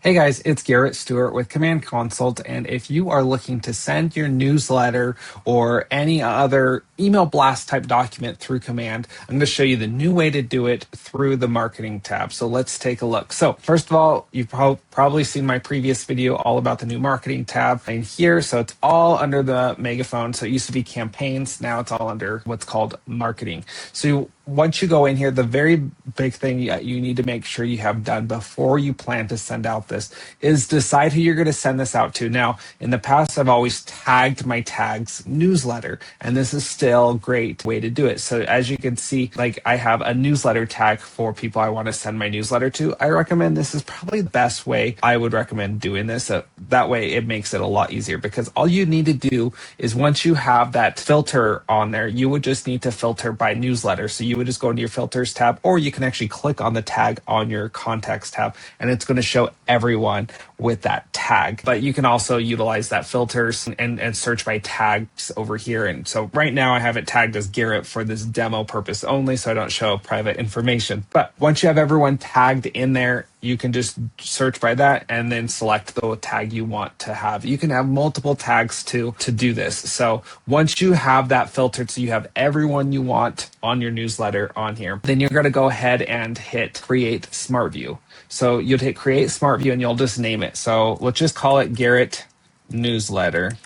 Hey guys, it's Garrett Stewart with Command Consult, and if you are looking to send your newsletter or any other email blast type document through Command, I'm going to show you the new way to do it through the Marketing tab. So let's take a look. So first of all, you've probably seen my previous video all about the new Marketing tab in here. So it's all under the megaphone. So it used to be Campaigns, now it's all under what's called Marketing. So once you go in here, the very big thing you need to make sure you have done before you plan to send out this is decide who you're going to send this out to. Now, in the past, I've always tagged my tags newsletter, and this is still a great way to do it. So as you can see, like I have a newsletter tag for people I want to send my newsletter to. I recommend this is probably the best way I would recommend doing this. So that way it makes it a lot easier, because all you need to do is once you have that filter on there, you would just need to filter by newsletter. So you would just go into your filters tab, or you can actually click on the tag on your contacts tab, and it's going to show everyone with that tag. But you can also utilize that filters and search by tags over here. And so right now I have it tagged as Garrett for this demo purpose only, so I don't show private information. But once you have everyone tagged in there, you can just search by that and then select the tag you want to have. You can have multiple tags to do this. So once you have that filtered, so you have everyone you want on your newsletter on here, then you're going to go ahead and hit Create SmartView. So you'll hit Create SmartView and you'll just name it. So let's just call it Garrett Newsletter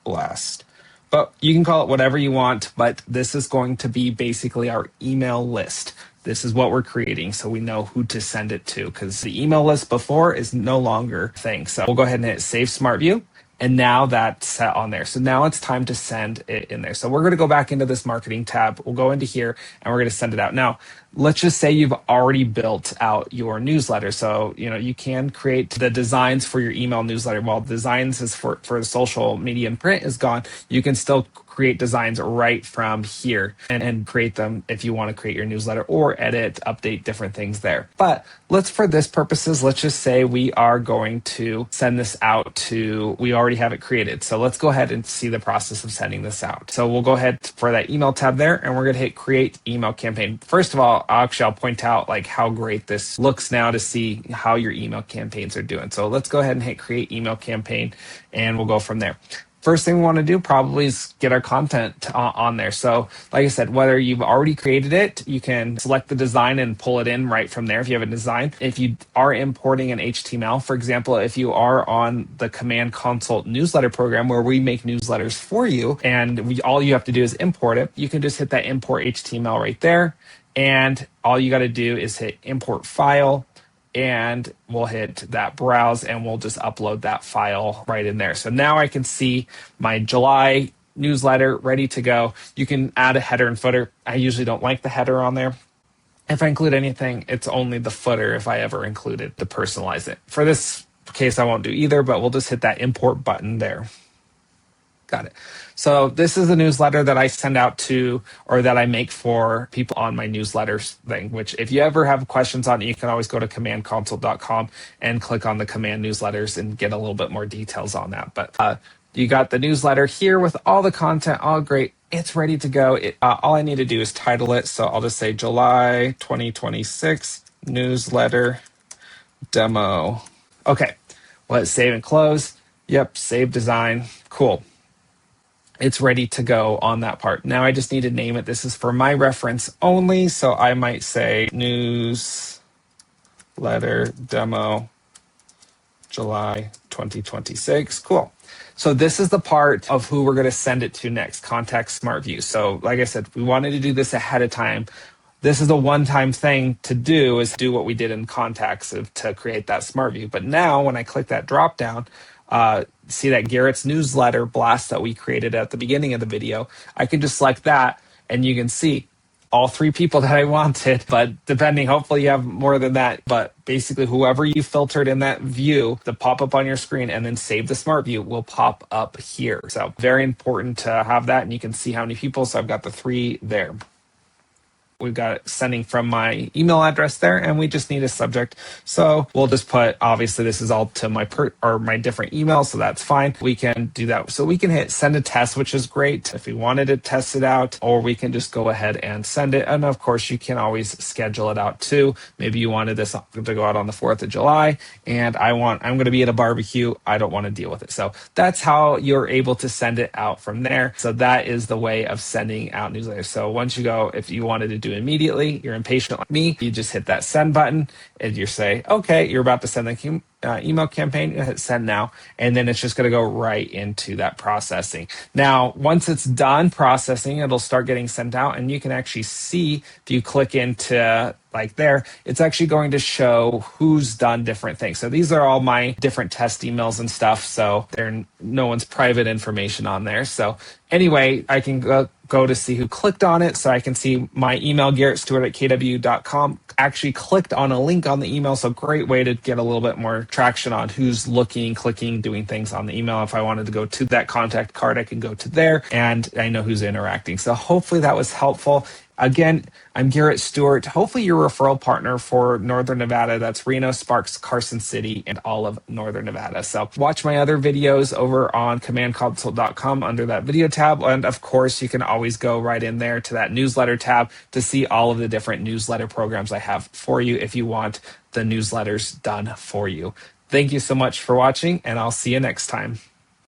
Blast. But you can call it whatever you want, but this is going to be basically our email list. This is what we're creating, so we know who to send it to, because the email list before is no longer a thing. So we'll go ahead and hit Save SmartView, and now that's set on there. So now it's time to send it in there. So we're going to go back into this Marketing tab. We'll go into here, and we're going to send it out. Now, let's just say you've already built out your newsletter. So, you can create the designs for your email newsletter. While designs is for the social media and print is gone, you can still create designs right from here and create them if you want to create your newsletter or edit, update different things there. But for this purposes, let's just say we are going to send this out to, we already have it created. So let's go ahead and see the process of sending this out. So we'll go ahead for that email tab there, and we're going to hit Create Email Campaign. First of all, I'll point out like how great this looks now to see how your email campaigns are doing. So let's go ahead and hit Create Email Campaign, and we'll go from there. First thing we want to do probably is get our content on there. So like I said, whether you've already created it, you can select the design and pull it in right from there if you have a design. If you are importing an HTML, for example, if you are on the Command Consult newsletter program where we make newsletters for you, and all you have to do is import it, you can just hit that Import HTML right there. And all you got to do is hit Import File, and we'll hit that browse, and we'll just upload that file right in there. So now I can see my July newsletter ready to go. You can add a header and footer. I usually don't like the header on there. If I include anything, it's only the footer if I ever include it to personalize it. For this case, I won't do either, but we'll just hit that import button there. Got it. So this is the newsletter that I send out to, or that I make for people on my newsletters thing, which if you ever have questions on it, you can always go to commandconsult.com and click on the command newsletters and get a little bit more details on that. But you got the newsletter here with all the content, all great. It's ready to go. All I need to do is title it. So I'll just say July 2026 newsletter demo. Okay, let's save and close. Yep, save design. Cool. It's ready to go on that part. Now I just need to name it. This is for my reference only. So I might say newsletter demo July 2026. Cool. So this is the part of who we're going to send it to next, Contact SmartView. So like I said, we wanted to do this ahead of time. This is a one-time thing to do, is do what we did in Contacts to create that SmartView. But now when I click that drop down, see that Garrett's newsletter blast that we created at the beginning of the video, I can just select that, and you can see all 3 people that I wanted. But depending, hopefully you have more than that. But basically, whoever you filtered in that view, the pop up on your screen and then save the smart view will pop up here. So very important to have that, and you can see how many people. So I've got the 3 there. we've got it sending from my email address there, and we just need a subject. So we'll just put, obviously this is all to my my different emails, so that's fine. We can do that. So we can hit send a test, which is great if we wanted to test it out, or we can just go ahead and send it. And of course, you can always schedule it out too. Maybe you wanted this to go out on the 4th of July, and I'm going to be at a barbecue. I don't want to deal with it. So that's how you're able to send it out from there. So that is the way of sending out newsletters. So once you go, if you wanted to do it immediately, you're impatient like me, you just hit that send button and you say, okay, you're about to send the email campaign, you hit send now, and then it's just going to go right into that processing. Now, once it's done processing, it'll start getting sent out, and you can actually see if you click into like there, it's actually going to show who's done different things. So these are all my different test emails and stuff. So no one's private information on there. So anyway, I can go to see who clicked on it. So I can see my email, garrettstewart@kw.com, actually clicked on a link on the email. So great way to get a little bit more traction on who's looking, clicking, doing things on the email. If I wanted to go to that contact card, I can go to there and I know who's interacting. So hopefully that was helpful. Again, I'm Garrett Stewart, hopefully your referral partner for Northern Nevada. That's Reno, Sparks, Carson City, and all of Northern Nevada. So watch my other videos over on commandconsult.com under that video tab. And of course, you can always go right in there to that newsletter tab to see all of the different newsletter programs I have for you if you want the newsletters done for you. Thank you so much for watching, and I'll see you next time.